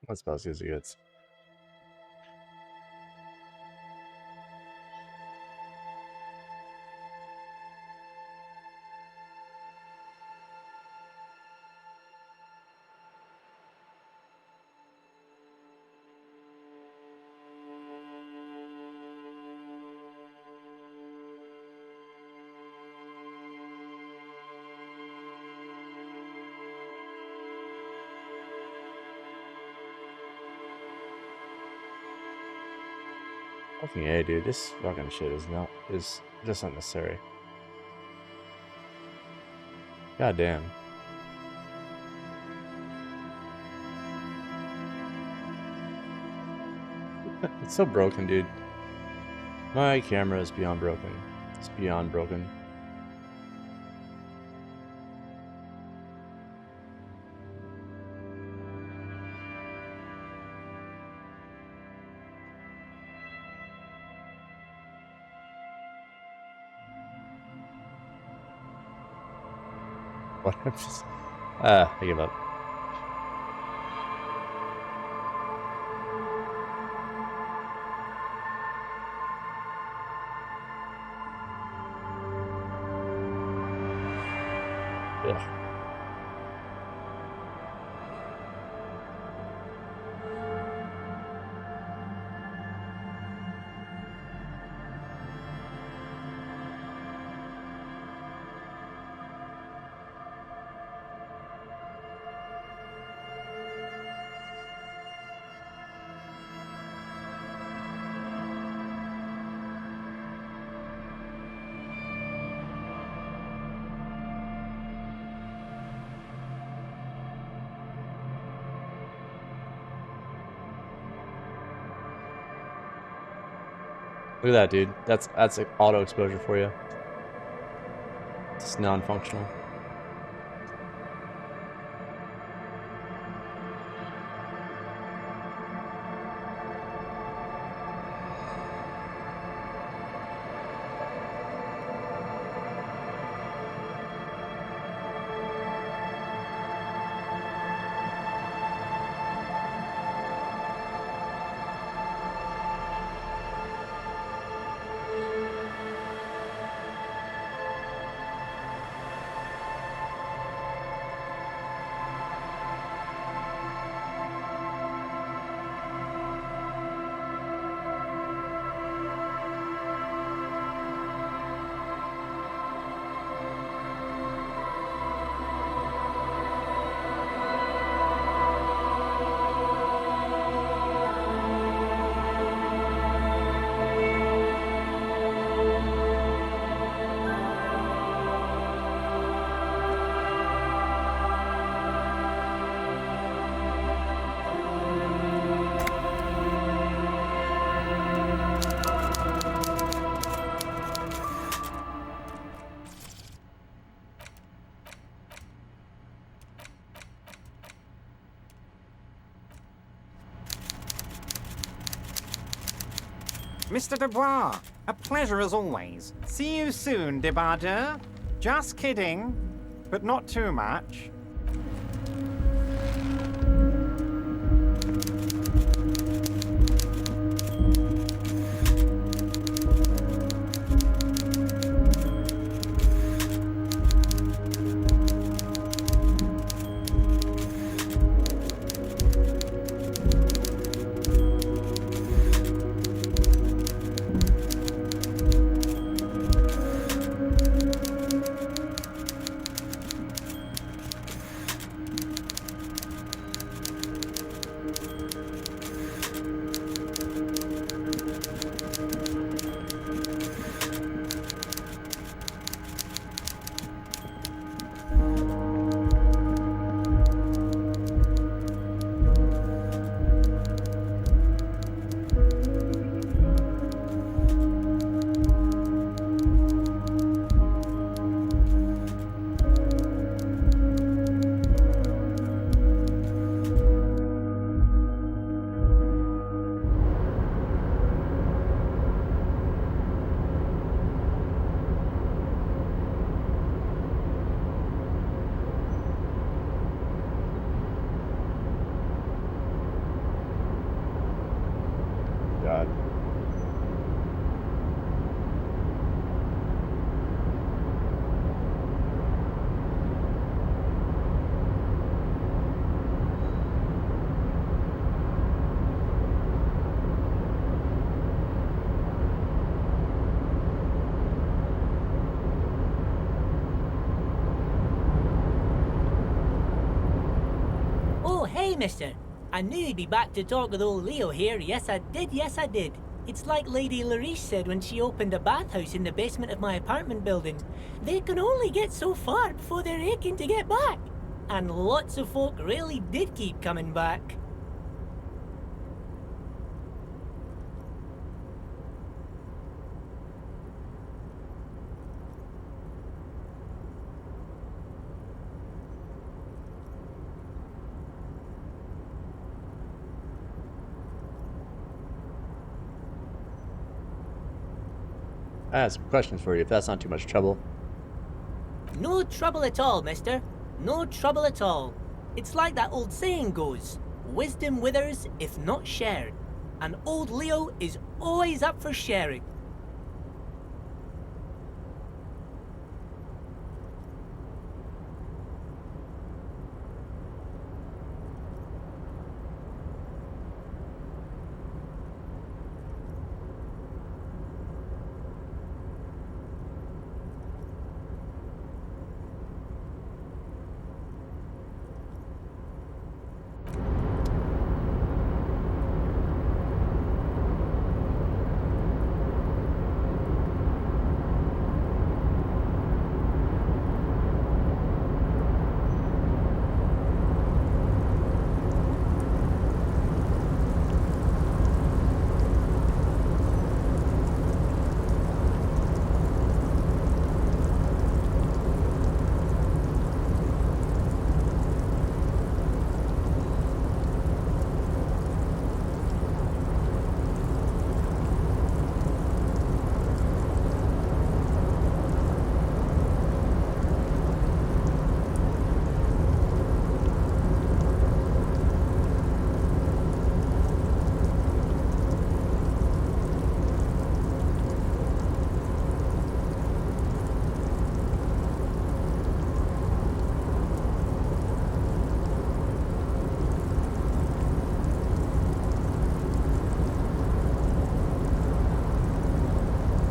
That's about as good as it gets. Fucking A, dude. This fucking shit is just unnecessary. God damn. It's so broken, dude. My camera is beyond broken. It's beyond broken. What? I give up. Ugh. Look at that, dude. That's like auto exposure for you. It's non-functional. Mr. Dubois, a pleasure as always. See you soon, Debardeur. Just kidding, but not too much. Hey, mister. I knew you'd be back to talk with old Leo here. Yes, I did. Yes, I did. It's like Lady Larice said when she opened a bathhouse in the basement of my apartment building. They can only get so far before they're aching to get back. And lots of folk really did keep coming back. I have some questions for you, if that's not too much trouble. No trouble at all, mister. No trouble at all. It's like that old saying goes, wisdom withers if not shared. And old Leo is always up for sharing.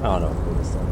I don't know what this stuff.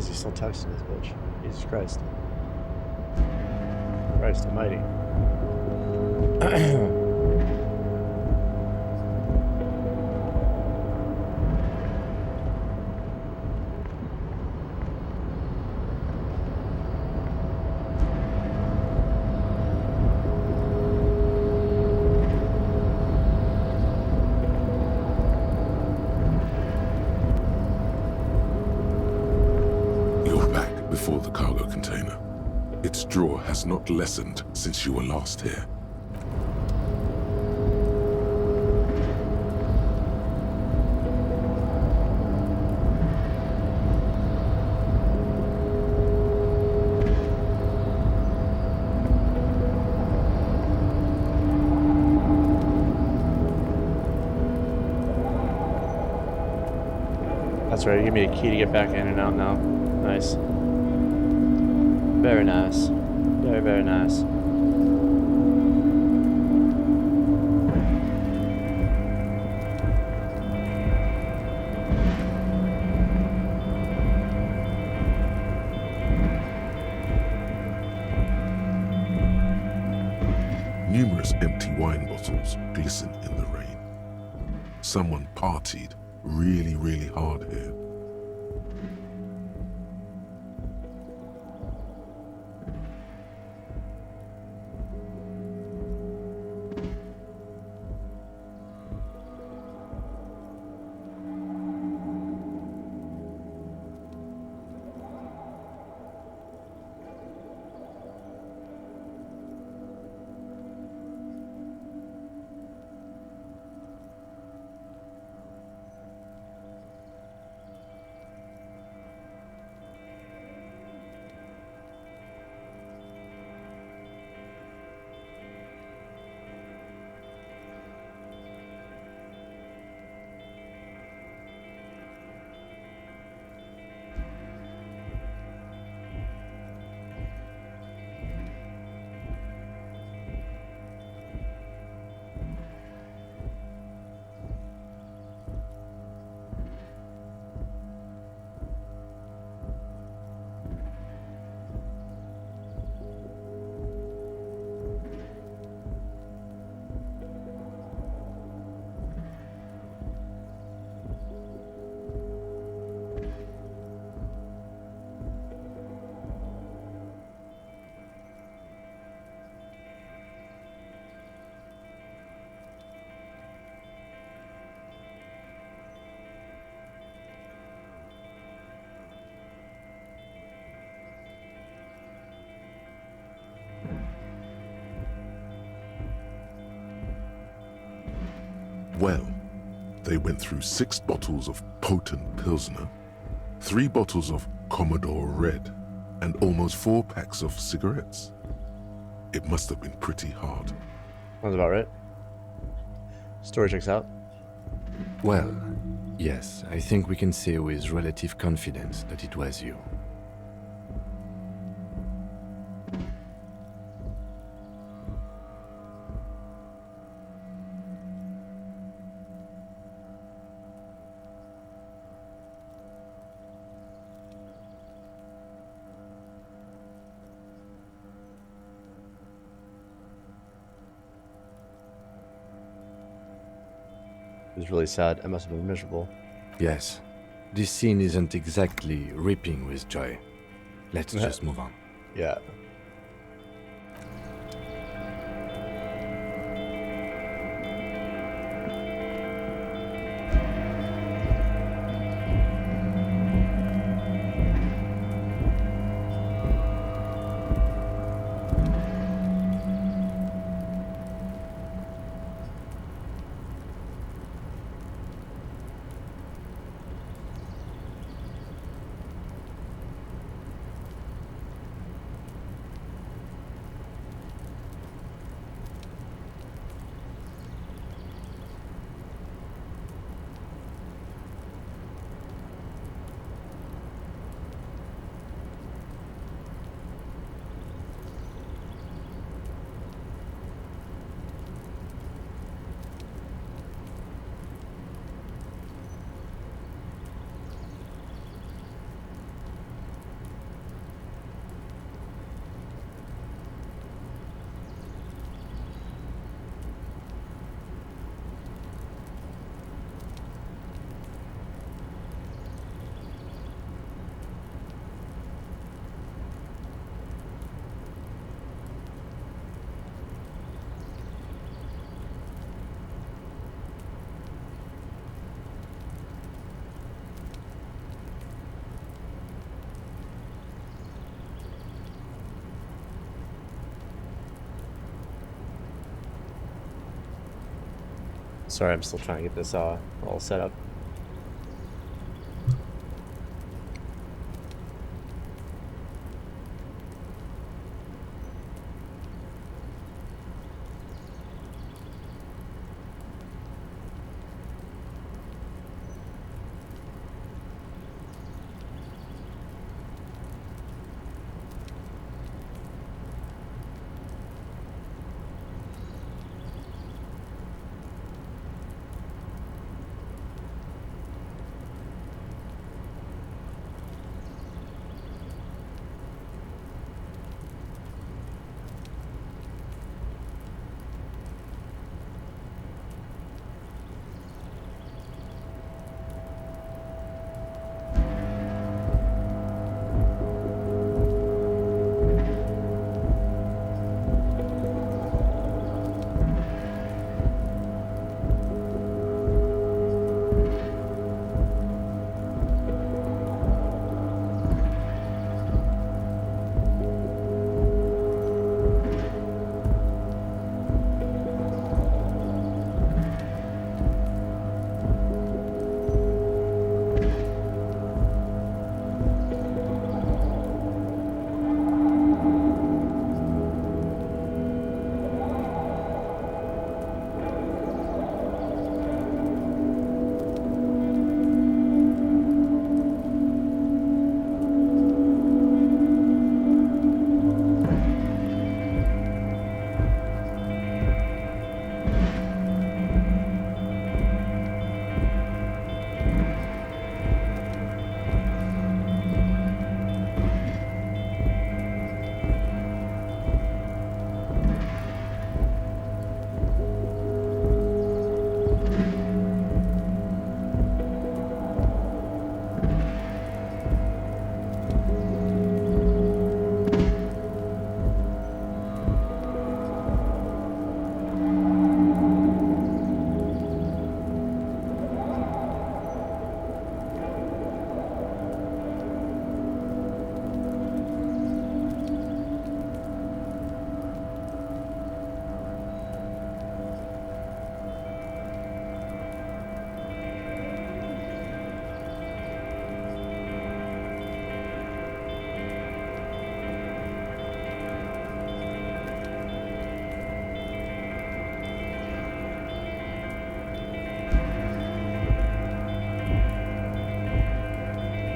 is he still texting this bitch? Jesus Christ. Christ almighty. You're back before the cargo container. Its draw has not lessened since you were last here. That's right, give me a key to get back in and out now. Nice. Very nice. Very, very nice. Numerous empty wine bottles glisten in the rain. Someone partied really, really hard here. Well, they went through 6 bottles of potent Pilsner, 3 bottles of Commodore Red, and almost 4 packs of cigarettes. It must have been pretty hard. Sounds about right. Story checks out. Well, yes, I think we can say with relative confidence that it was you. It was really sad. I must have been miserable. Yes, this scene isn't exactly ripping with joy. Let's just move on. Yeah. Sorry, I'm still trying to get this all set up.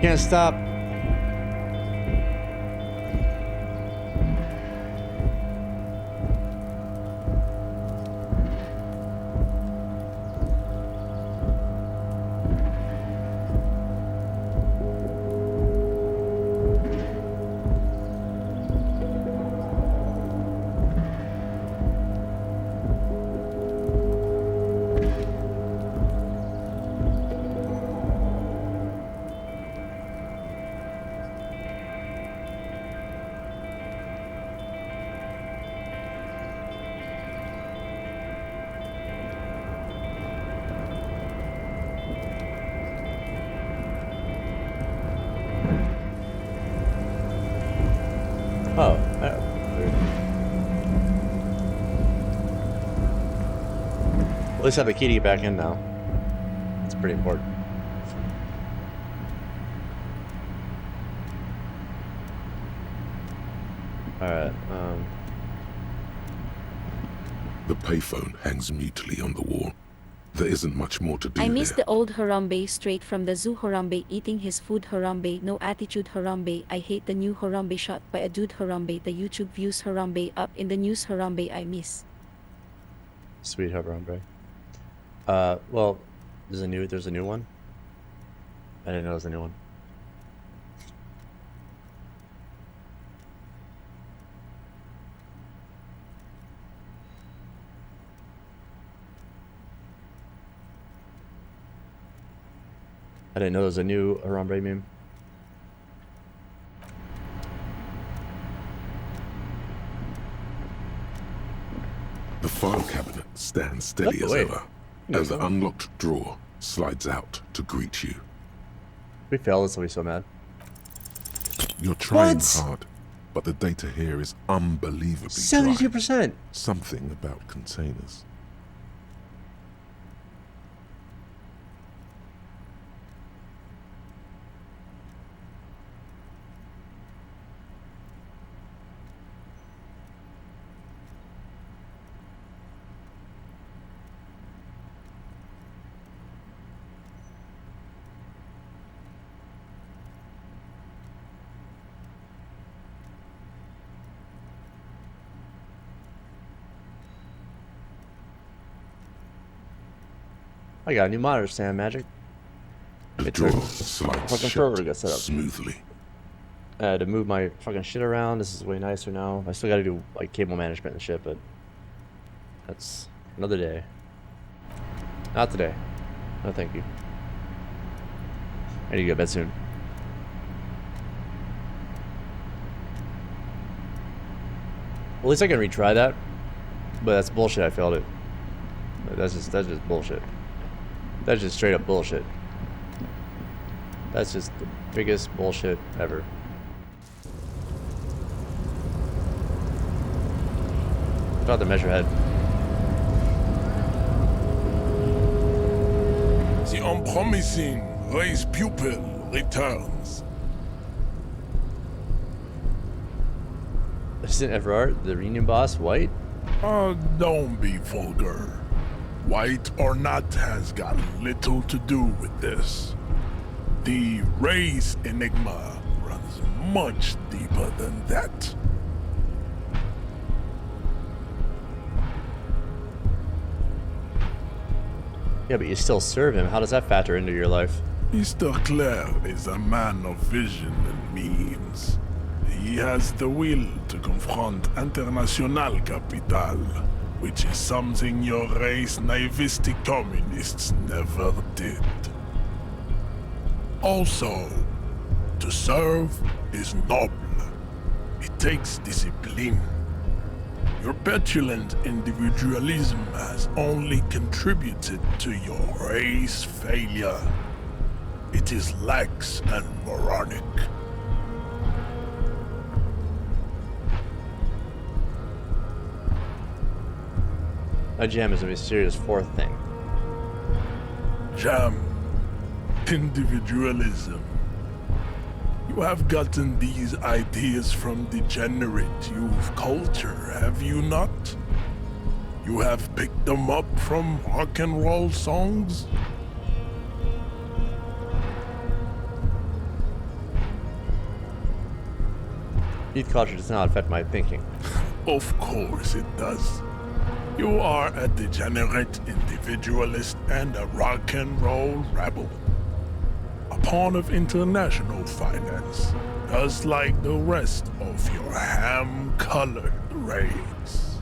Can't stop. Oh, weird. At least I have the key to get back in now. It's pretty important. Alright, The payphone hangs mutely on the wall. There isn't much more to do I miss here. the old Harambe straight from the zoo Harambe eating his food Harambe no attitude Harambe. I hate the new Harambe shot by a dude Harambe. The YouTube views Harambe up in the news Harambe I miss. Sweet Harambe. Well, there's a new one? I didn't know there was a new one. I didn't know there was a new Harambe meme. The file cabinet stands steady Oh, as wait. ever, No, and the it's not. unlocked drawer slides out to greet you. If we fail this, I'll be so mad. You're trying What? hard, but the data here is unbelievably dry. 72%! Something about containers. I got a new monitor stand, Magic. The It's door a slides fucking server shut got set up. smoothly. I had to move my fucking shit around. This is way nicer now. I still gotta do like cable management and shit, but that's another day. Not today. No, thank you. I need to go to bed soon. At least I can retry that. But that's bullshit. I failed it. That's just bullshit. That's just straight up bullshit. That's just the biggest bullshit ever. Got the measure head. The unpromising race pupil returns. Isn't Everard the reunion boss white? Don't be vulgar. White or not has got little to do with this. The race enigma runs much deeper than that. Yeah, but you still serve him. How does that factor into your life? Mr. Clare is a man of vision and means. He has the will to confront International Capital, which is something your race naivistic communists never did. Also, to serve is noble. It takes discipline. Your petulant individualism has only contributed to your race failure. It is lax and moronic. A jam is a mysterious fourth thing. Jam. Individualism. You have gotten these ideas from degenerate youth culture, have you not? You have picked them up from rock and roll songs? Youth culture does not affect my thinking. Of course it does. You are a degenerate individualist and a rock and roll rebel. A pawn of international finance, just like the rest of your ham-colored race.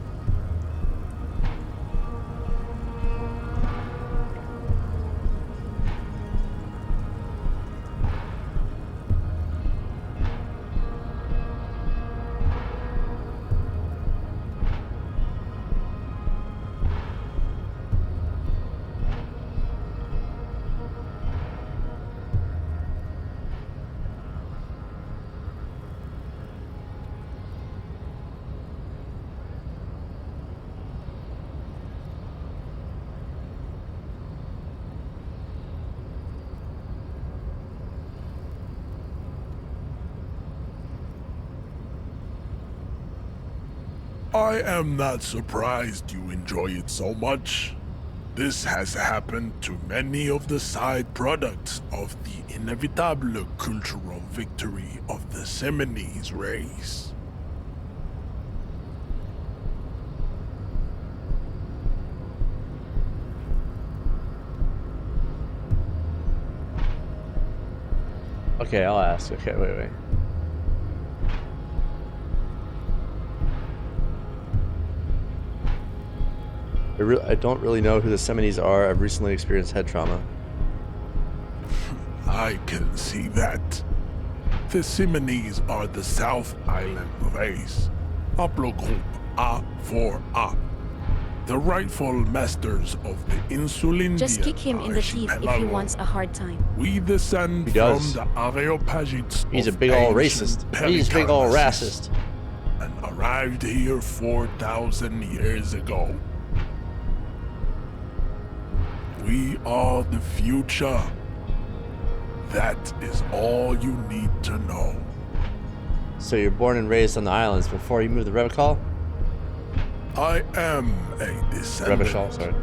I am not surprised you enjoy it so much. This has happened to many of the side products of the inevitable cultural victory of the Seminese race. Okay, I'll ask. Okay, wait. I don't really know who the Seminese are. I've recently experienced head trauma. I can see that. The Seminese are the South Island race, haplogroup A4A, the rightful masters of the Insulindia Just kick him in the teeth if he archipelago. wants a hard time. We descend He from does. the Areopagites He's a of big ol' ancient racist. He's a big ol' Pericalasis racist. and arrived here 4,000 years ago. We are the future. That is all you need to know. So you're born and raised on the islands before you moved to Revachol? I am a descendant. Revachol, sorry.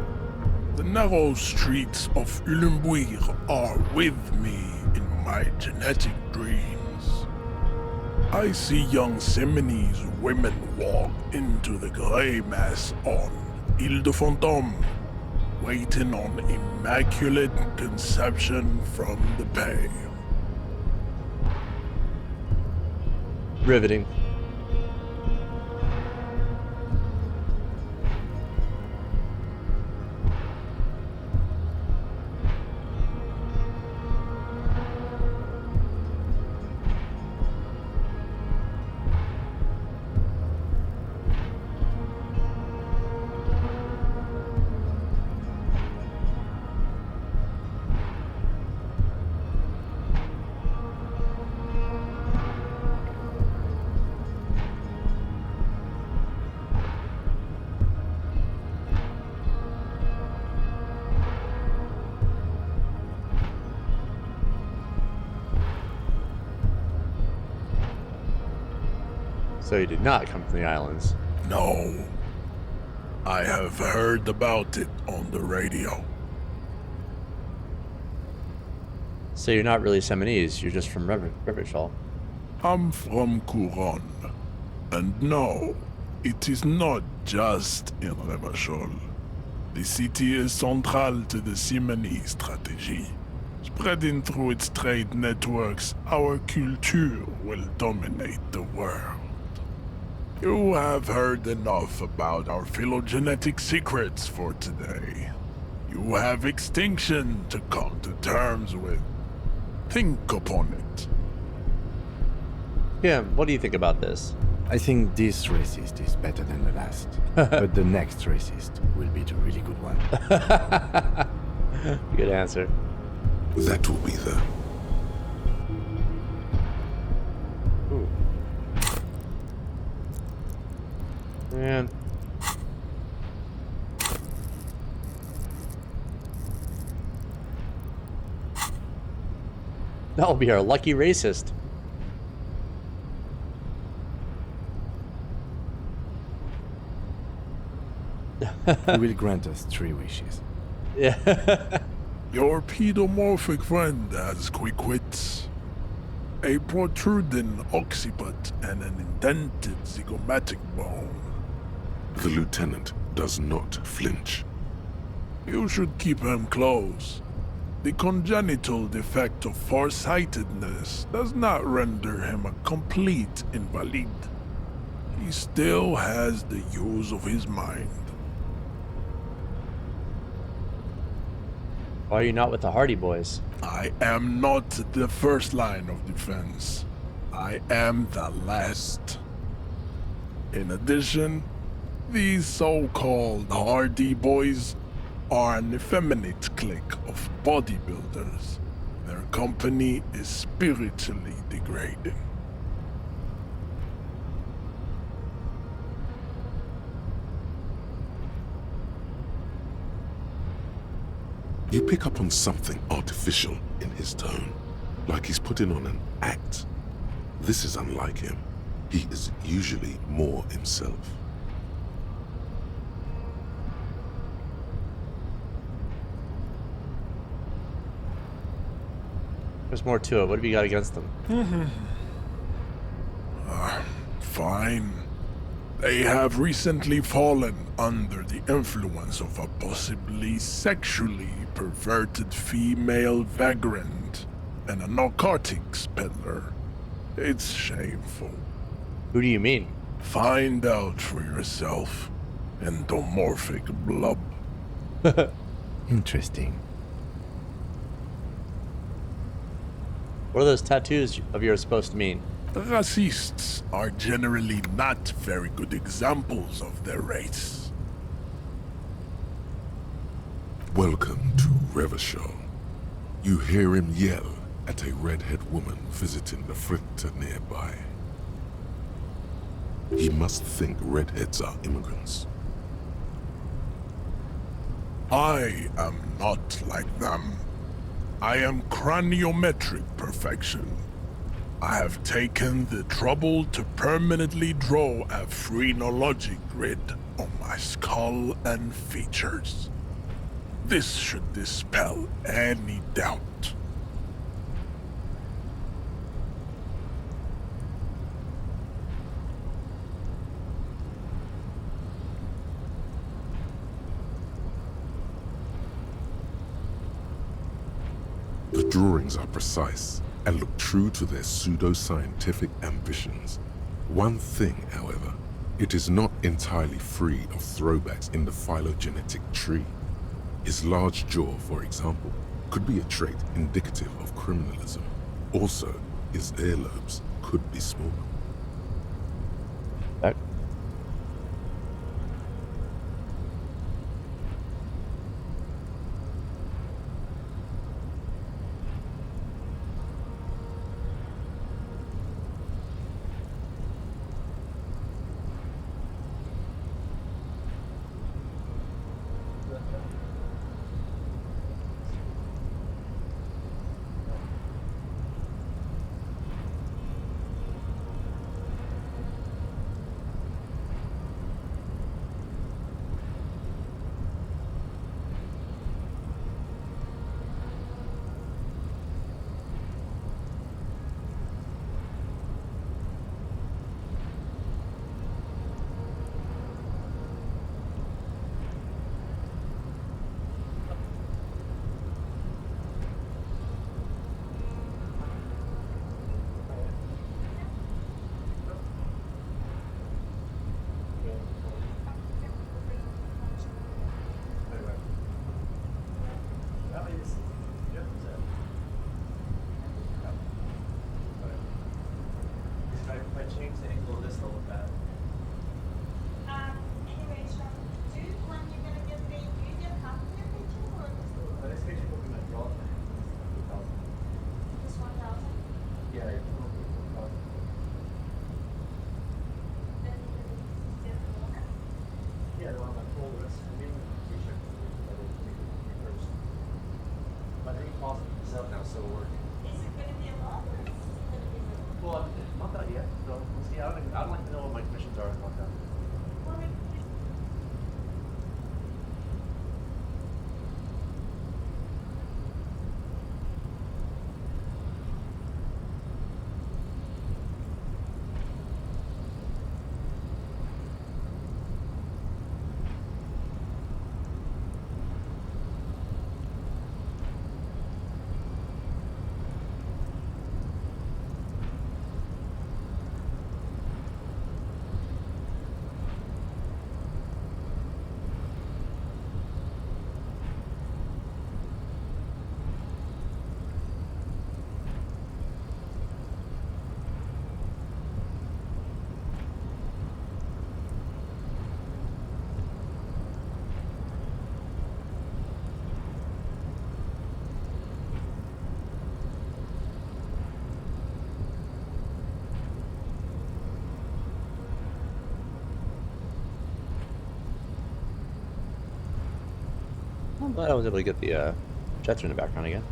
The narrow streets of Ulimbuir are with me in my genetic dreams. I see young Seminese women walk into the grey mass on Ile de Fantôme waiting on immaculate conception from the pay. Riveting. So you did not come from the islands. No. I have heard about it on the radio. So you're not really Seminese, you're just from Revachol. I'm from Couronne. And no, it is not just in Revachol. The city is central to the Simani strategy. Spreading through its trade networks, our culture will dominate the world. You have heard enough about our phylogenetic secrets for today. You have extinction to come to terms with. Think upon it. Yeah, what do you think about this? I think this racist is better than the last. But the next racist will be the really good one. Good answer. That will be the... Ooh. Man. That'll be our lucky racist. He will grant us 3 wishes. Yeah. Your pedomorphic friend has quick wits. A protruding occiput and an indented zygomatic bone. The lieutenant does not flinch. You should keep him close. The congenital defect of farsightedness does not render him a complete invalid. He still has the use of his mind. Why are you not with the Hardy Boys? I am not the first line of defense. I am the last. In addition, these so-called Hardy Boys are an effeminate clique of bodybuilders. Their company is spiritually degrading. You pick up on something artificial in his tone, like he's putting on an act. This is unlike him. He is usually more himself. There's more to it. What have you got against them? Fine. They have recently fallen under the influence of a possibly sexually perverted female vagrant and a narcotics peddler. It's shameful. Who do you mean? Find out for yourself, endomorphic blub. Interesting. What are those tattoos of yours supposed to mean? Racists are generally not very good examples of their race. Welcome to Revachol. You hear him yell at a redhead woman visiting the fritter nearby. He must think redheads are immigrants. I am not like them. I am craniometric perfection. I have taken the trouble to permanently draw a phrenologic grid on my skull and features. This should dispel any doubt. The drawings are precise and look true to their pseudo-scientific ambitions. One thing, however, it is not entirely free of throwbacks in the phylogenetic tree. His large jaw, for example, could be a trait indicative of criminalism. Also, his earlobes could be small. Back. I'm glad I was able to get the jets in the background again.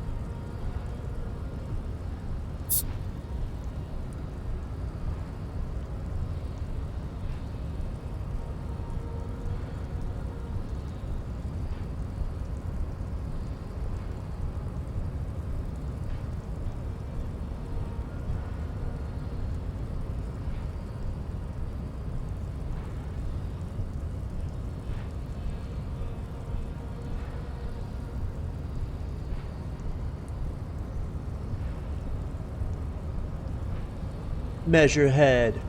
Measure head.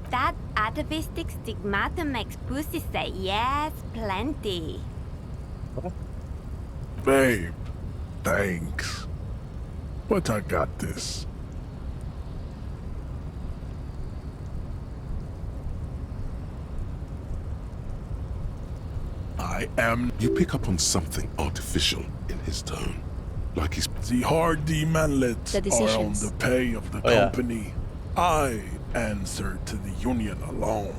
That atavistic stigmata makes pussy say yes, plenty. Babe, thanks. but I got this. I am You pick up on something artificial in his tone. Like he's the Hardy manlets The are on decisions. the pay of the Oh, yeah. company. I answer to the union alone.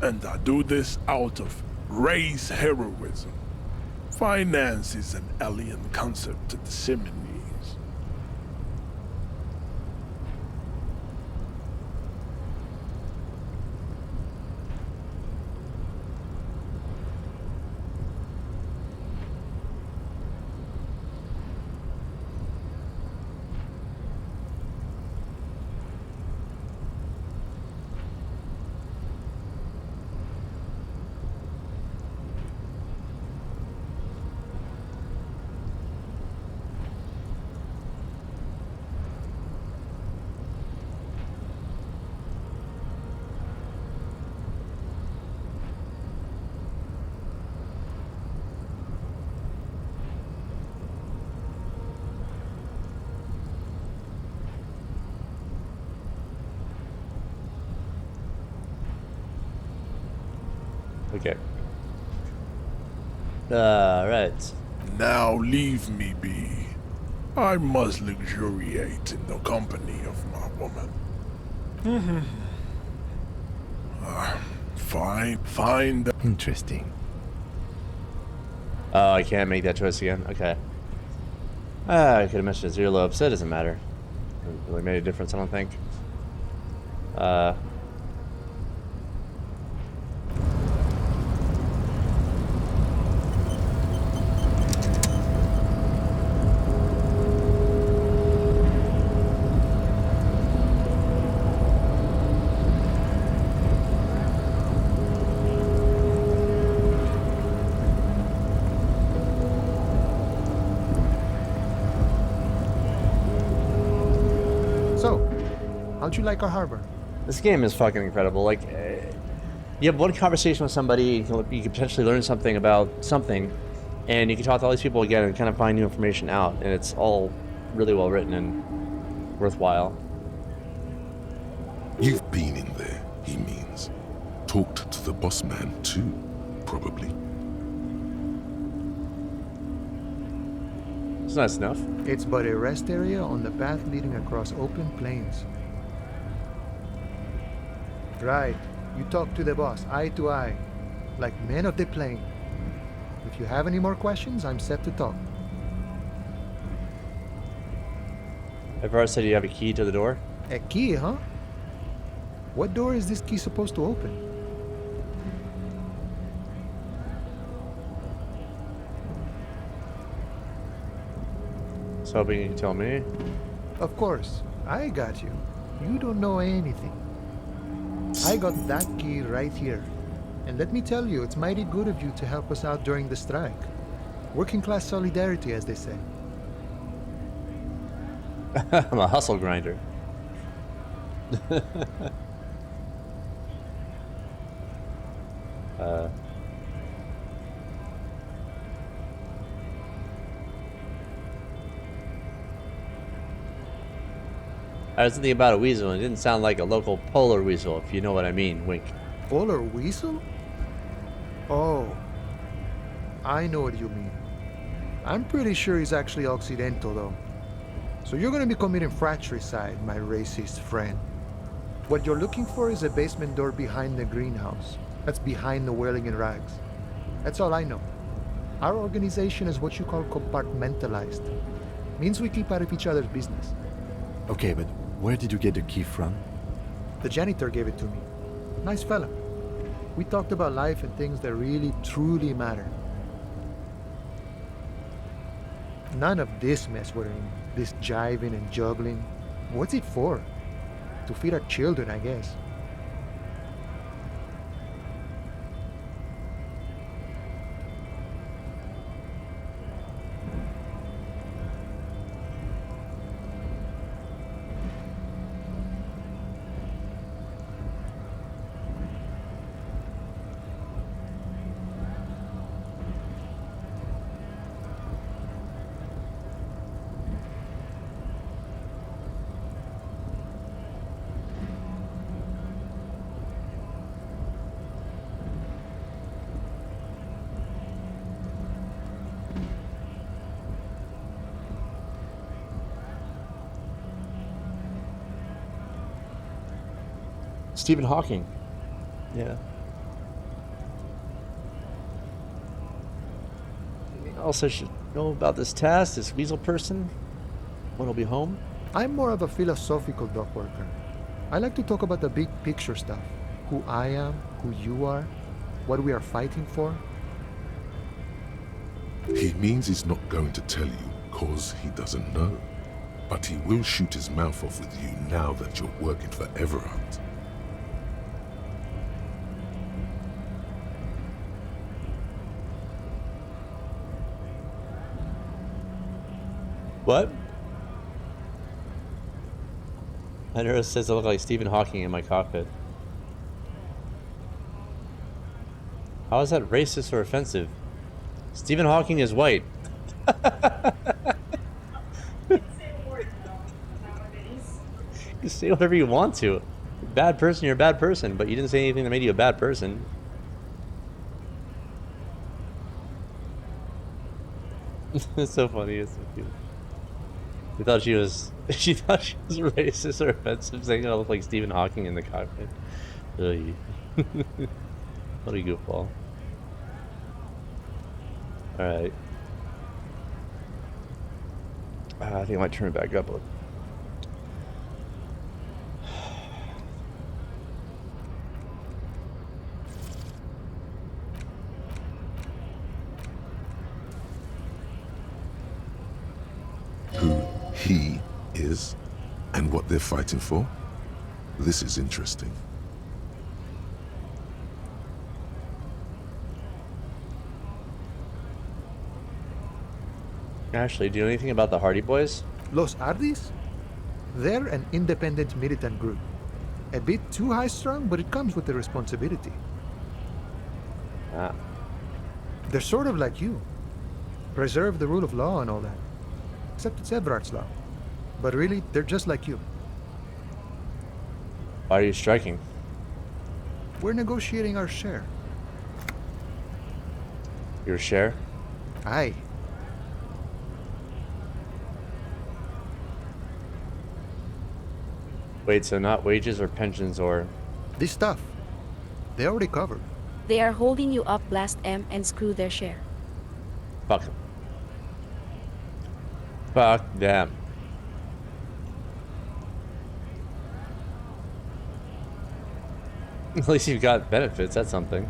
And I do this out of race heroism. Finance is an alien concept to the Simonese. Okay. Right. Now leave me be. I must luxuriate in the company of my woman. Fine. Interesting. Oh, I can't make that choice again. Okay. I could have mentioned zero low upset. Doesn't matter. Doesn't really made a difference, I don't think. So, how'd you like our harbor? This game is fucking incredible. Like, you have one conversation with somebody, you can potentially learn something about something, and you can talk to all these people again and kind of find new information out, and it's all really well written and worthwhile. You've been in there, he means. Talked to the boss man too, probably. It's nice enough. It's but a rest area on the path leading across open plains. Right. You talk to the boss, eye to eye, like men of the plain. If you have any more questions, I'm set to talk. Everard said you have a key to the door. A key, huh? What door is this key supposed to open? I was hoping you could tell me. Of course, I got you. You don't know anything. I got that key right here. And let me tell you, it's mighty good of you to help us out during the strike. Working class solidarity, as they say. I'm a hustle grinder. I was thinking about a weasel, and it didn't sound like a local polar weasel, if you know what I mean. Wink. Polar weasel? Oh, I know what you mean. I'm pretty sure he's actually Occidental, though. So you're gonna be committing fratricide, my racist friend. What you're looking for is a basement door behind the greenhouse. That's behind the whirling in rags. That's all I know. Our organization is what you call compartmentalized. Means we keep out of each other's business. Okay, but where did you get the key from? The janitor gave it to me. Nice fella. We talked about life and things that really, truly matter. None of this mess we're in. This jiving and juggling. What's it for? To feed our children, I guess. Stephen Hawking. Yeah. Anything else I should know about this task, this weasel person? When he'll be home? I'm more of a philosophical dock worker. I like to talk about the big picture stuff. Who I am, who you are, what we are fighting for. He means he's not going to tell you cause he doesn't know. But he will shoot his mouth off with you now that you're working for Everard. What? I noticed it says I look like Stephen Hawking in my cockpit. How is that racist or offensive? Stephen Hawking is white. You say whatever you want to. Bad person, you're a bad person, but you didn't say anything that made you a bad person. It's so funny, it's so cute. She thought she was racist or offensive, saying I look like Stephen Hawking in the cockpit. Really. What a goofball. Alright. I think I might turn it back up a little. Who he is and what they're fighting for? This is interesting. Ashley, do you know anything about the Hardy Boys? Los Ardis? They're an independent militant group. A bit too high-strung, but it comes with the responsibility. Ah. They're sort of like you. Preserve the rule of law and all that. Except it's Everard's law. But really, they're just like you. Why are you striking? We're negotiating our share. Your share? Aye. Wait, so not wages or pensions or... This stuff. They already covered. They are holding you up, blast M, and screw their share. Fuck them. Fuck them. At least you've got benefits, that's something.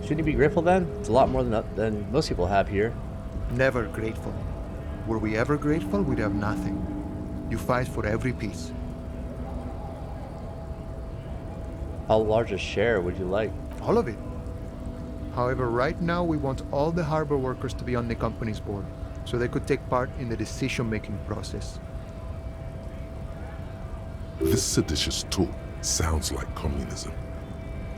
Shouldn't you be grateful then? It's a lot more than most people have here. Never grateful. Were we ever grateful, we'd have nothing. You fight for every piece. How large a share would you like? All of it. However, right now we want all the harbor workers to be on the company's board, so they could take part in the decision-making process. This seditious talk sounds like communism.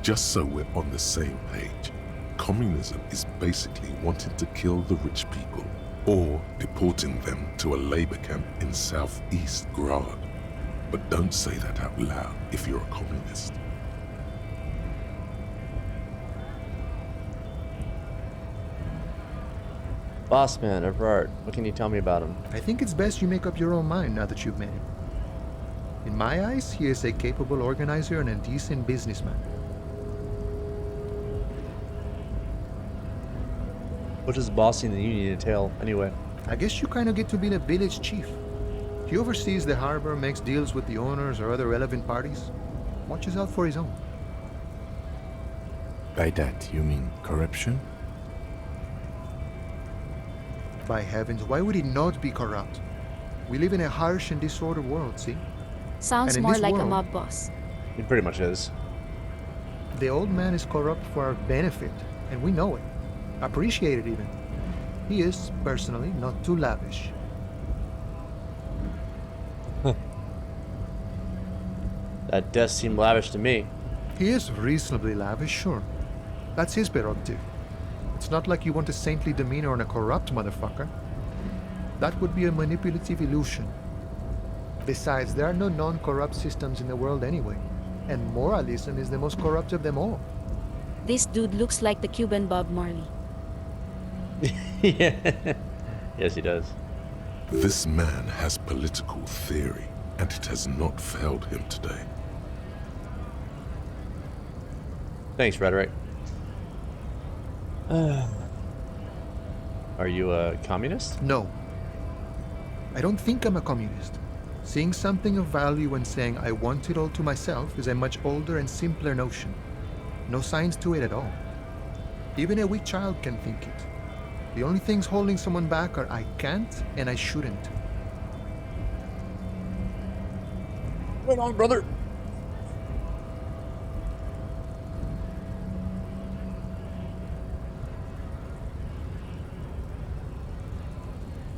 Just so we're on the same page, communism is basically wanting to kill the rich people or deporting them to a labor camp in southeast Grad. But don't say that out loud if you're a communist. Bossman, Everard, what can you tell me about him? I think it's best you make up your own mind now that you've met him. In my eyes, he is a capable organizer and a decent businessman. What does bossing the union entail, anyway? I guess you kind of get to be the village chief. He oversees the harbor, makes deals with the owners or other relevant parties, watches out for his own. By that, you mean corruption? By heavens, why would he not be corrupt? We live in a harsh and disordered world, see? Sounds And in more this like a world- mob boss. He pretty much is. The old man is corrupt for our benefit, and we know it. Appreciate it even. He is, personally, not too lavish. That does seem lavish to me. He is reasonably lavish, sure. That's his prerogative. It's not like you want a saintly demeanor on a corrupt motherfucker. That would be a manipulative illusion. Besides, there are no non-corrupt systems in the world anyway, and moralism is the most corrupt of them all. This dude looks like the Cuban Bob Marley. Yeah. Yes, he does. This man has political theory, and it has not failed him today. Thanks, Frederick. Are you a communist? No. I don't think I'm a communist. Seeing something of value and saying I want it all to myself is a much older and simpler notion. No science to it at all. Even a weak child can think it. The only things holding someone back are I can't and I shouldn't. Right on, brother.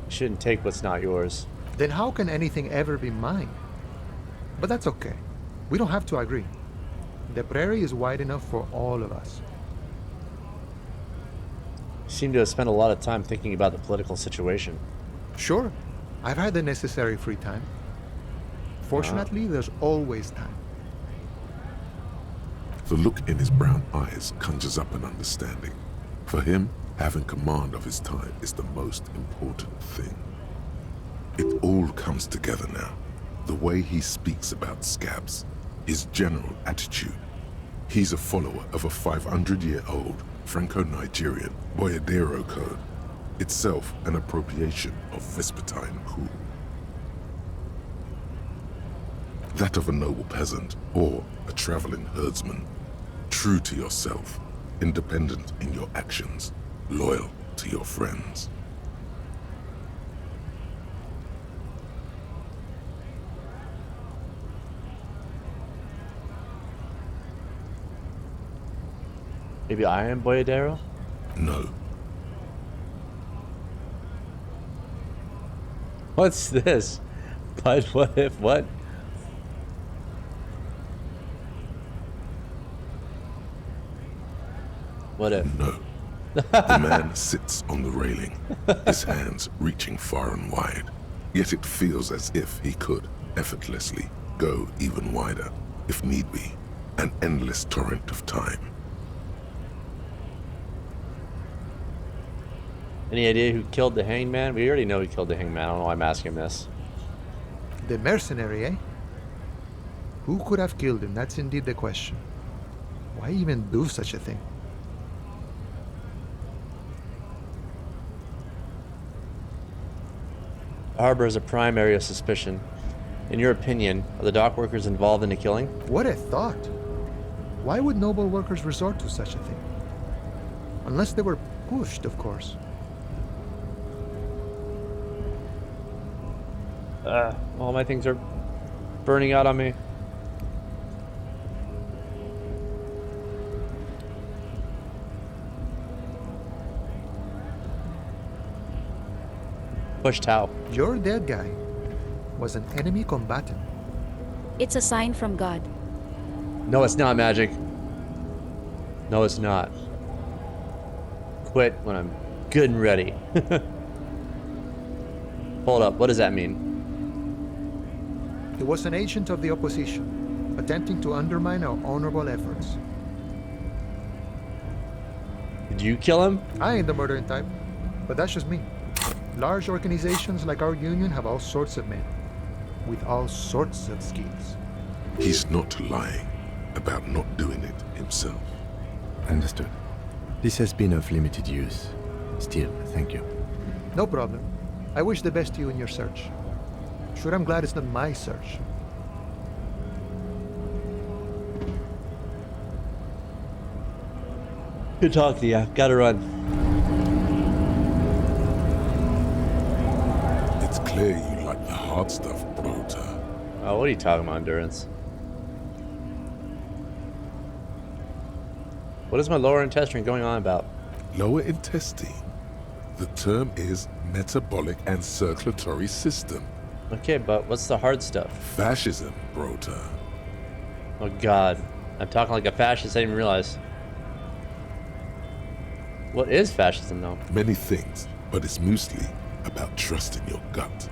You shouldn't take what's not yours. Then how can anything ever be mine? But that's okay. We don't have to agree. The prairie is wide enough for all of us. You seem to have spent a lot of time thinking about the political situation. Sure, I've had the necessary free time. Fortunately, there's always time. The look in his brown eyes conjures up an understanding. For him, having command of his time is the most important thing. It all comes together now. The way he speaks about scabs, his general attitude. He's a follower of a 500-year-old Franco-Nigerian Boyadero code, itself an appropriation of Vespertine cool. That of a noble peasant or a traveling herdsman, true to yourself, independent in your actions, loyal to your friends. Maybe I am Boyadero? No, What's this? But what if what? What if? no. The man sits on the railing, his hands reaching far and wide. Yet it feels as if he could effortlessly go even wider, if need be, an endless torrent of time. Any idea who killed the hangman? We already know who killed the hangman. I don't know why I'm asking this. The mercenary, eh? Who could have killed him? That's indeed the question. Why even do such a thing? Harbor is a prime area of suspicion. In your opinion, are the dock workers involved in the killing? What a thought! Why would noble workers resort to such a thing? Unless they were pushed, of course. All my things are burning out on me. Pushed how? Your dead guy was an enemy combatant. It's a sign from God. No, it's not magic. No, it's not. Quit when I'm good and ready. Hold up, what does that mean? He was an agent of the opposition, attempting to undermine our honorable efforts. Did you kill him? I ain't the murdering type, but that's just me. Large organizations like our union have all sorts of men. with all sorts of schemes. He's not lying about not doing it himself. Understood. This has been of limited use. Still, thank you. No problem. I wish the best to you in your search. Sure, I'm glad it's not my search. Good talk to you. Gotta run. It's clear you like the hard stuff, Brota. Oh, what are you talking about, Endurance? What is my lower intestine going on about? Lower intestine. The term is metabolic and circulatory system. Okay, but what's the hard stuff? Fascism, Brota. Oh god. I'm talking like a fascist, I didn't even realize. What is fascism though? Many things, but it's mostly about trusting your gut.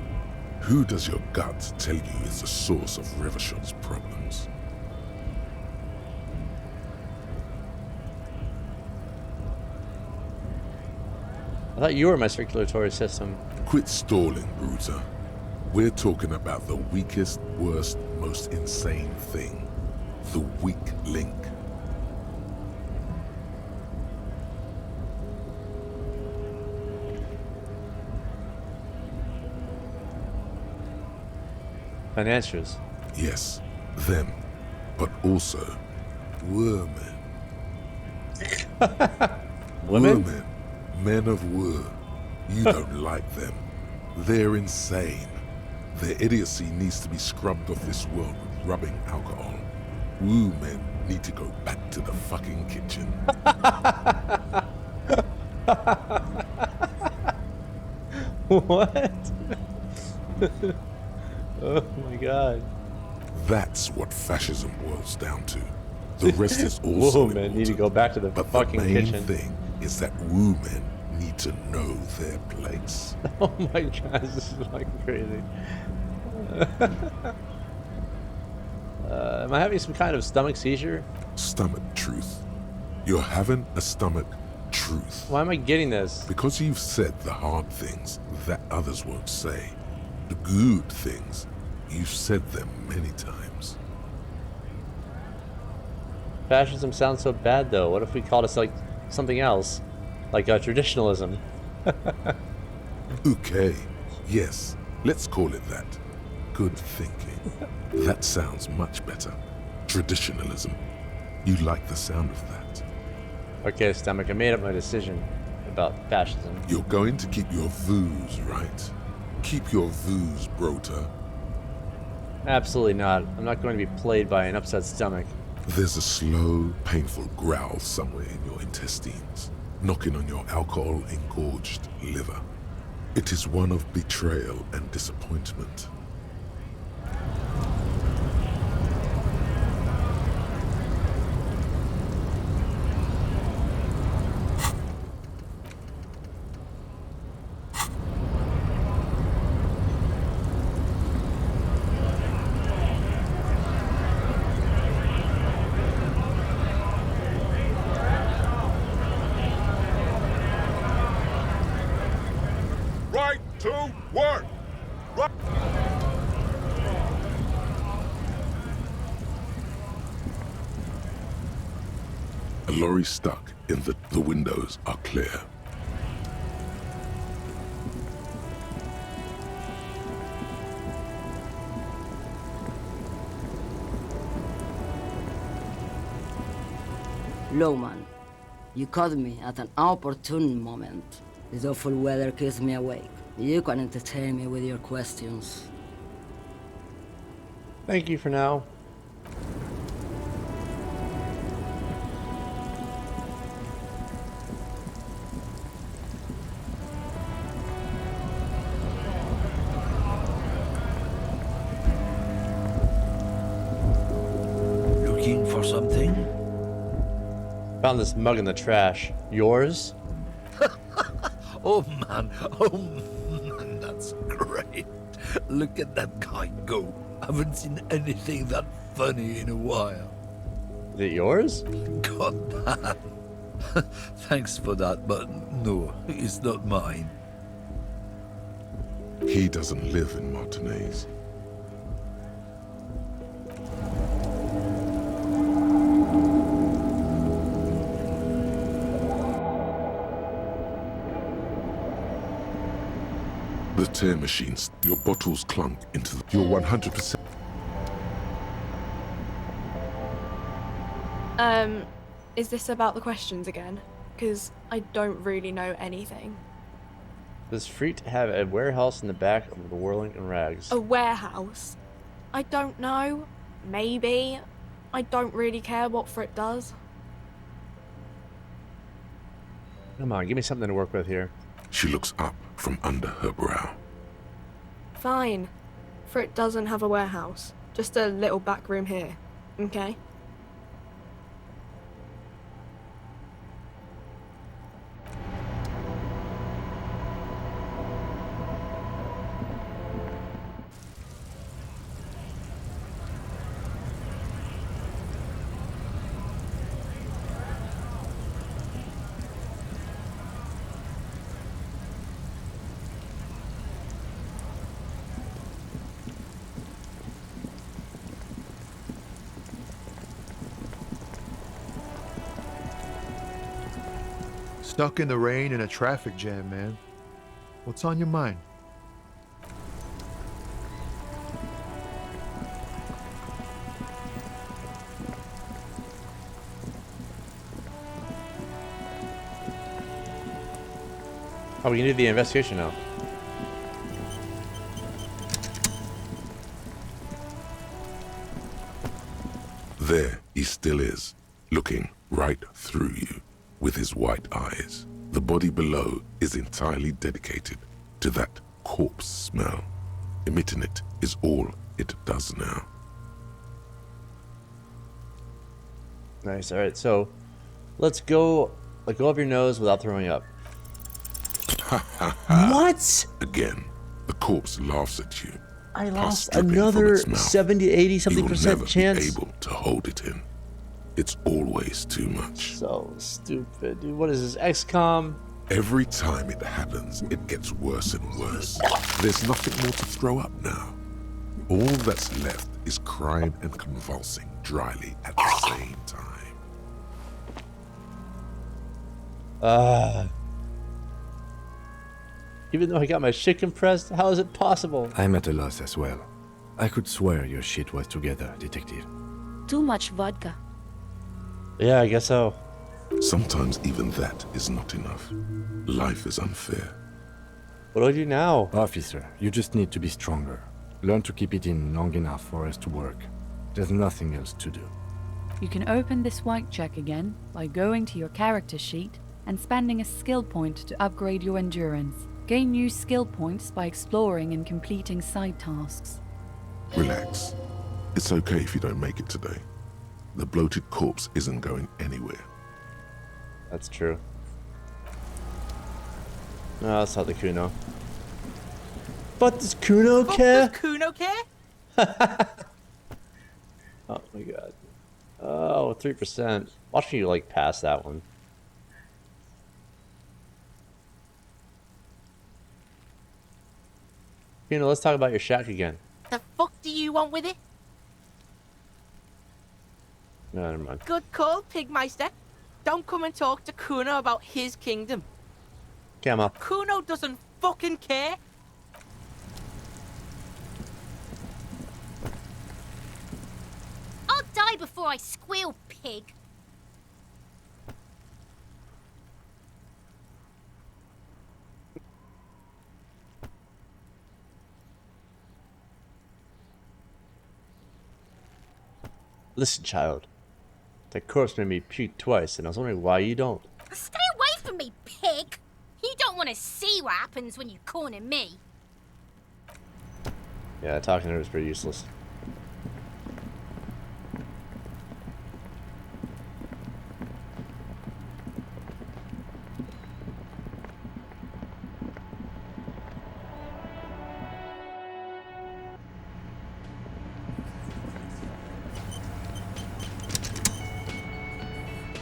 Who does your gut tell you is the source of Revachol's problems? I thought you were my circulatory system. Quit stalling, Bruta. We're talking about the weakest, worst, most insane thing. The weak link. Financiers. Yes, them. But also, women. Women? Women. Men of Wu. You don't like them. They're insane. Their idiocy needs to be scrubbed off this world with rubbing alcohol. Wu men need to go back to the fucking kitchen. What? Oh my god. That's what fascism boils down to. The rest is also Whoa, important. man, need to go back to the but fucking the main kitchen. thing is that Wu men need to know their place. Oh my god, this is fucking crazy. Am I having some kind of stomach seizure? Stomach truth. You're having a stomach truth. Why am I getting this? Because you've said the hard things that others won't say. The good things, you've said them many times. Fascism sounds so bad though. What if we called it like something else? Like traditionalism? Okay, yes, let's call it that. Good thinking. That sounds much better. Traditionalism. You like the sound of that. Okay, stomach, I made up my decision about fascism. You're going to keep your views, right? Keep your views, Brota. Absolutely not. I'm not going to be played by an upset stomach. There's a slow, painful growl somewhere in your intestines, knocking on your alcohol-engorged liver. It is one of betrayal and disappointment. Right to work! Right. A lorry stuck in the windows are clear. Lowman, you caught me at an opportune moment. This awful weather keeps me awake. You can entertain me with your questions. Thank you for now. Looking for something? Found this mug in the trash. Yours? Oh man, that's great. Look at that guy go. Haven't seen anything that funny in a while. Is it yours? God damn. Thanks for that, but no, it's not mine. He doesn't live in Martinez. The tear machines, your bottles clunk into the... You're 100%... Is this about the questions again? Because I don't really know anything. Does Freet have a warehouse in the back of the Whirling and Rags? A warehouse? I don't know. Maybe. I don't really care what Frit does. Come on, give me something to work with here. She looks up from under her brow. Fine. Frit doesn't have a warehouse. Just a little back room here. Okay? Stuck in the rain in a traffic jam, man. What's on your mind? Oh, we can do the investigation now. There he still is, looking right through you with his white eyes. The body below is entirely dedicated to that corpse smell. Emitting it is all it does now. Nice. All right, so let's go. Let go of your nose without throwing up. What? Again, the corpse laughs at you. I Plus lost dripping from another its mouth. 70, 80 something You will percent never chance. be able to hold it in. It's always too much. So stupid, dude. What is this, XCOM? Every time it happens, it gets worse and worse. There's nothing more to throw up now. All that's left is crying and convulsing dryly at the same time. Even though I got my shit compressed, how is it possible? I'm at a loss as well. I could swear your shit was together, detective. Too much vodka. Yeah, I guess so. Sometimes even that is not enough. Life is unfair. What do I do now? Officer, you just need to be stronger. Learn to keep it in long enough for us to work. There's nothing else to do. You can open this white check again by going to your character sheet and spending a skill point to upgrade your endurance. Gain new skill points by exploring and completing side tasks. Relax. It's okay if you don't make it today. The bloated corpse isn't going anywhere. That's true. No, that's not the Kuno. But does Kuno care? Does Kuno care? Oh my god. Oh, 3%. Watch me like pass that one. Kuno, let's talk about your shack again. The fuck do you want with it? No, never mind. Good call, Pigmeister. Don't come and talk to Kuno about his kingdom. Gamma. Kuno doesn't fucking care. I'll die before I squeal, pig. Listen, child. That corpse made me puke twice, and I was wondering why you don't. Stay away from me, pig! You don't want to see what happens when you corner me. Yeah, talking to her is pretty useless.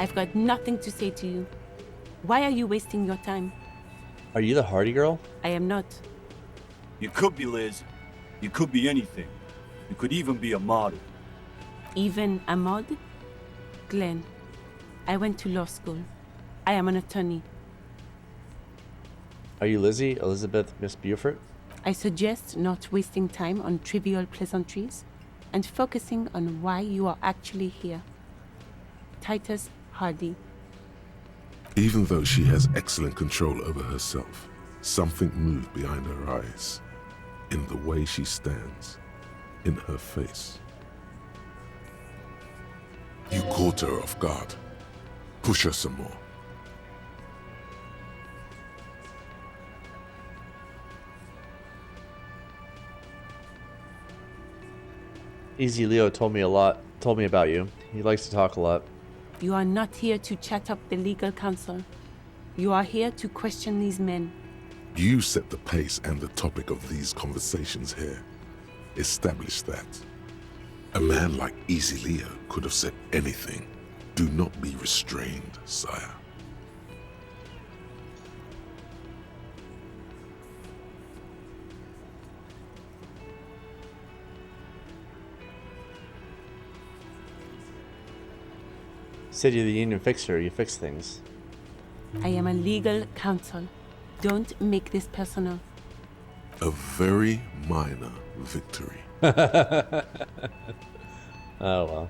I've got nothing to say to you. Why are you wasting your time? Are you the Hardy girl? I am not. You could be, Liz. You could be anything. You could even be a model. Even a mod? Glenn, I went to law school. I am an attorney. Are you Lizzie, Elizabeth, Miss Buford? I suggest not wasting time on trivial pleasantries and focusing on why you are actually here. Titus Hardy. Even though she has excellent control over herself, something moved behind her eyes, in the way she stands, in her face. You caught her off guard. Push her some more. Easy Leo told me about you. He likes to talk a lot. You are not here to chat up the legal counsel. You are here to question these men. You set the pace and the topic of these conversations here. Establish that. A man like Easy Leo could have said anything. Do not be restrained, sire. Said you're the union fixer, you fix things. I am a legal counsel. Don't make this personal. A very minor victory. Oh well.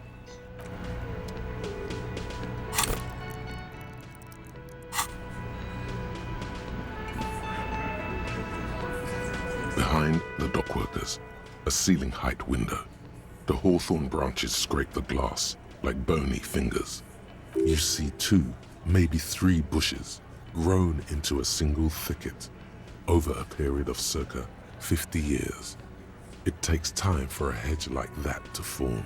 Behind the dockworkers, a ceiling height window. The hawthorn branches scrape the glass like bony fingers. You see 2, maybe 3 bushes grown into a single thicket over a period of circa 50 years. It takes time for a hedge like that to form.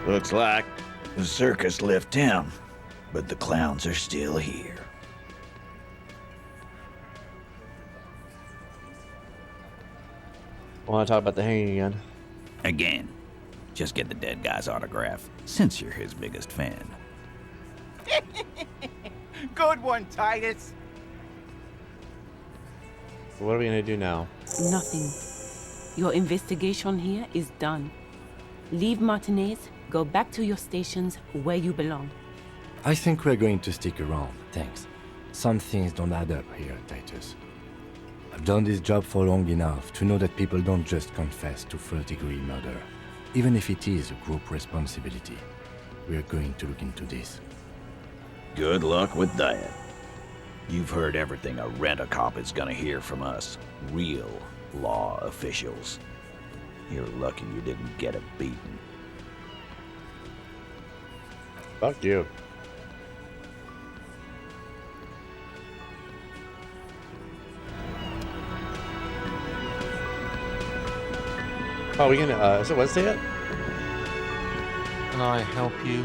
Looks like the circus left town, but the clowns are still here. Want to talk about the hanging again? Again. Just get the dead guy's autograph, since you're his biggest fan. Good one, Titus. So what are we gonna do now? Nothing. Your investigation here is done. Leave Martinez, go back to your stations where you belong. I think we're going to stick around, thanks. Some things don't add up here, Titus. I've done this job for long enough to know that people don't just confess to first-degree murder, even if it is a group responsibility. We're going to look into this. Good luck with that. You've heard everything a rent-a-cop is gonna hear from us, real law officials. You're lucky you didn't get a beating. Fuck you. Oh, we gonna, is it Wednesday yet? Can I help you?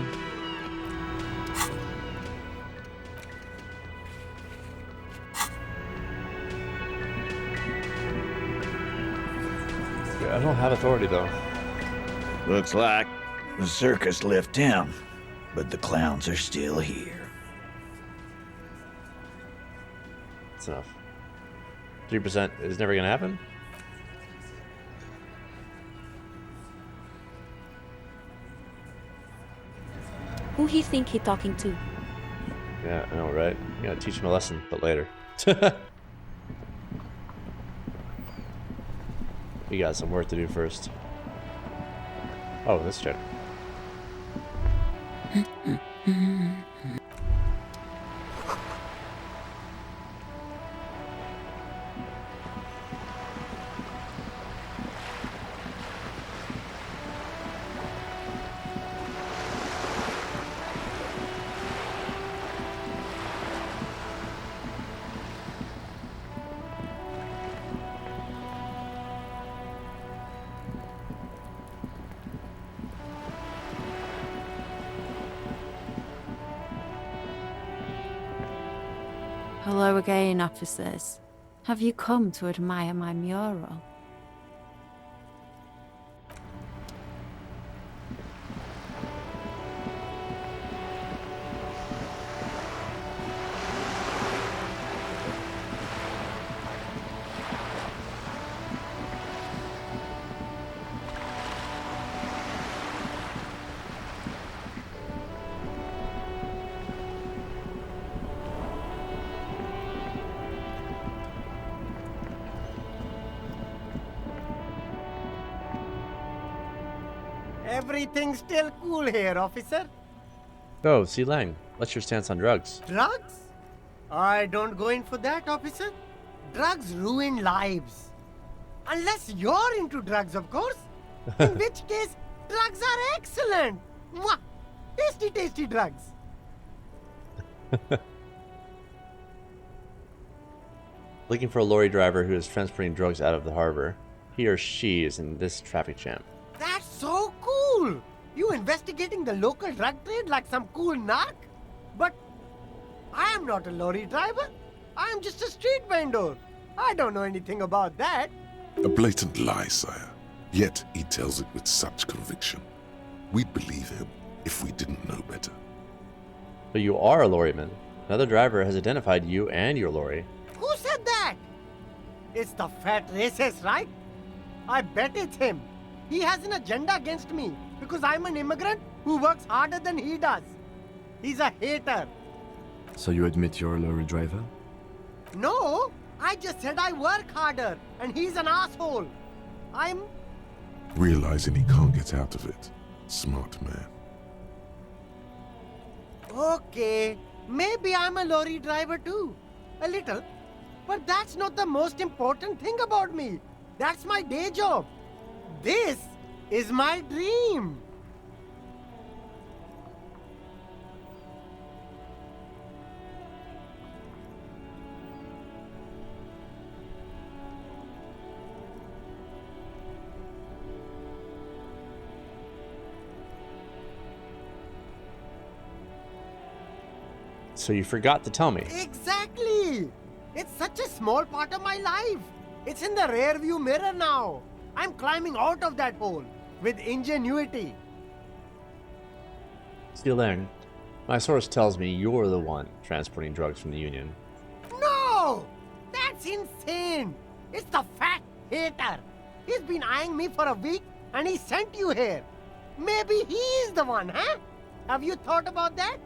Yeah, I don't have authority though. Looks like the circus left town, but the clowns are still here. That's enough. 3% is never gonna happen? Who he think he talking to? Yeah, I know, right? You gotta teach him a lesson, but later. We got some work to do first. Oh, this check. Hello again, officers. Have you come to admire my mural? Everything's still cool here, officer. Oh, C. Lang, what's your stance on drugs? Drugs? I don't go in for that, officer. Drugs ruin lives. Unless you're into drugs, of course. In which case, drugs are excellent. Mwah! Tasty, tasty drugs. Looking for a lorry driver who is transporting drugs out of the harbor. He or she is in this traffic jam. That's so cool. You investigating the local drug trade like some cool narc? But I am not a lorry driver. I am just a street vendor. I don't know anything about that. A blatant lie, sire. Yet he tells it with such conviction. We'd believe him if we didn't know better. But you are a lorryman. Another driver has identified you and your lorry. Who said that? It's the fat racist, right? I bet it's him. He has an agenda against me because I'm an immigrant who works harder than he does. He's a hater. So you admit you're a lorry driver? No, I just said I work harder and he's an asshole. I'm... Realizing he can't get out of it. Smart man. Okay, maybe I'm a lorry driver too. A little. But that's not the most important thing about me. That's my day job. This is my dream. So you forgot to tell me. Exactly. It's such a small part of my life. It's in the rear view mirror now. I'm climbing out of that hole with ingenuity. C. Lang, my source tells me you're the one transporting drugs from the Union. No! That's insane! It's the fat hater. He's been eyeing me for a week and he sent you here. Maybe he's the one, huh? Have you thought about that?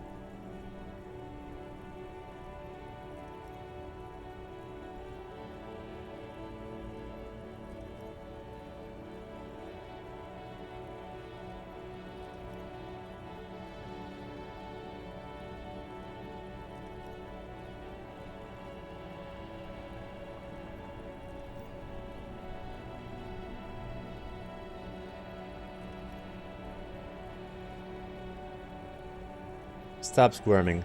Stop squirming.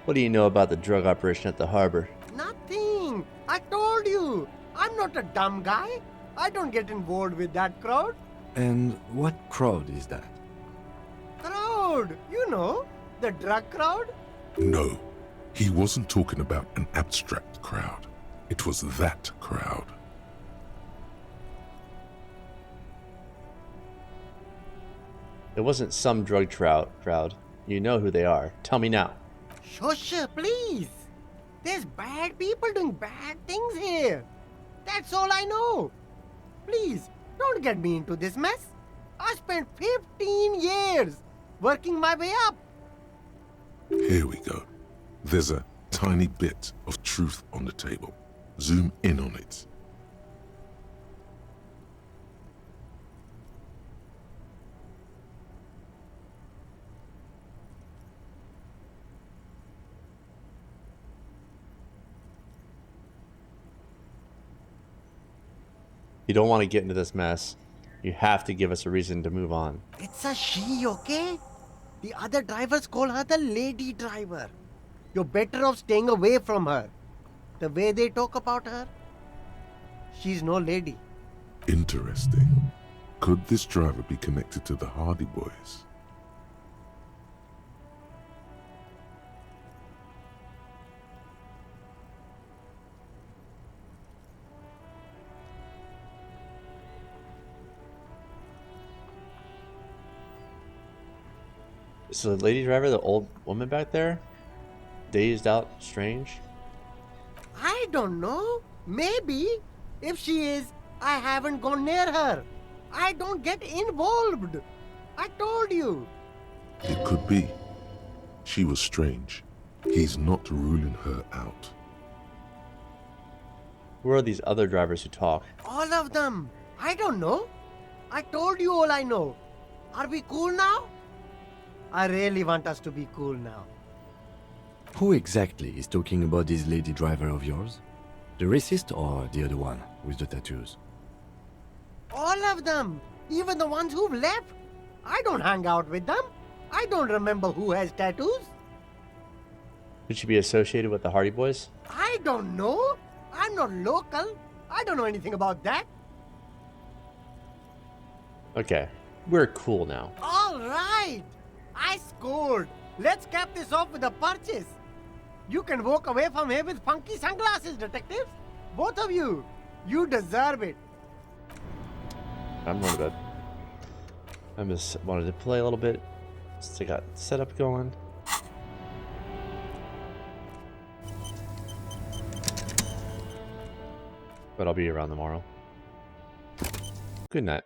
What do you know about the drug operation at the harbor? Nothing. I told you. I'm not a dumb guy. I don't get involved with that crowd. And what crowd is that? Crowd? You know, the drug crowd? No, he wasn't talking about an abstract crowd. It was that crowd. It wasn't some drug crowd. You know who they are. Tell me now. Shush, please. There's bad people doing bad things here. That's all I know. Please, don't get me into this mess. I spent 15 years working my way up. Here we go. There's a tiny bit of truth on the table. Zoom in on it. You don't want to get into this mess. You have to give us a reason to move on. It's a she, okay? The other drivers call her the lady driver. You're better off staying away from her. The way they talk about her, she's no lady. Interesting. Could this driver be connected to the Hardy Boys? Is the lady driver the old woman back there? Dazed out, strange? I don't know. Maybe. If she is, I haven't gone near her. I don't get involved. I told you. It could be. She was strange. He's not ruling her out. Who are these other drivers who talk? All of them. I don't know. I told you all I know. Are we cool now? I really want us to be cool now. Who exactly is talking about this lady driver of yours? The racist or the other one with the tattoos? All of them. Even the ones who've left. I don't hang out with them. I don't remember who has tattoos. Could she be associated with the Hardy Boys? I don't know. I'm not local. I don't know anything about that. Okay, we're cool now. All right. I scored. Let's cap this off with a purchase. You can walk away from here with funky sunglasses, detectives. Both of you. You deserve it. I'm going to bed. I just wanted to play a little bit. Still got setup going. But I'll be around tomorrow. Good night.